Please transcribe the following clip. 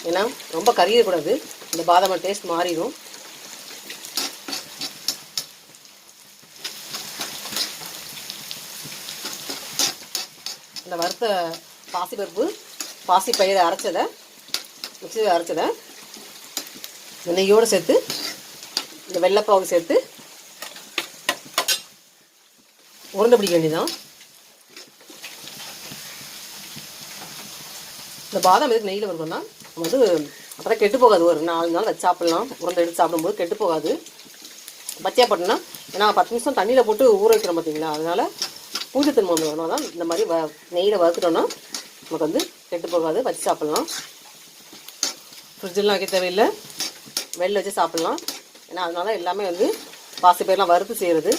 ஏன்னா ரொம்ப கறியக்கூடாது, இந்த பாதாம் டேஸ்ட் மாறிடும். இந்த வறுத்த பாசிப்பருப்பு பாசிப்பயிரை அரைச்சதை மிக்சியில் அரைச்சதை நெய்யோடு சேர்த்து இந்த வெள்ளைப்பாவு சேர்த்து உருண்டை பிடிக்க வேண்டியதான். இந்த பாதாம் எதுக்கு நெய்யில் வரும்னா வந்து அப்போ தான் கெட்டு போகாது. ஒரு 4 நாள் வச்சு சாப்பிட்லாம். உருண்டை எடுத்து சாப்பிடும்போது கெட்டு போகாது. பச்சையாக போட்டோம்னா ஏன்னா 10 நிமிஷம் தண்ணியில் போட்டு ஊற வைக்கிறோம் பார்த்தீங்களா, அதனால் பூஜைத்தன்மை வரணும் தான் இந்த மாதிரி நெய்யில் வறுத்துட்டோன்னா நமக்கு வந்து கெட்டு போகாது, வச்சு சாப்பிட்லாம். ஃப்ரிட்ஜெலாம் வைக்க தேவையில்லை, வெளில வச்சு சாப்பிட்லாம். ஏன்னா அதனால எல்லாமே வந்து பாசிப்பயிரெலாம் வறுத்து செய்கிறது.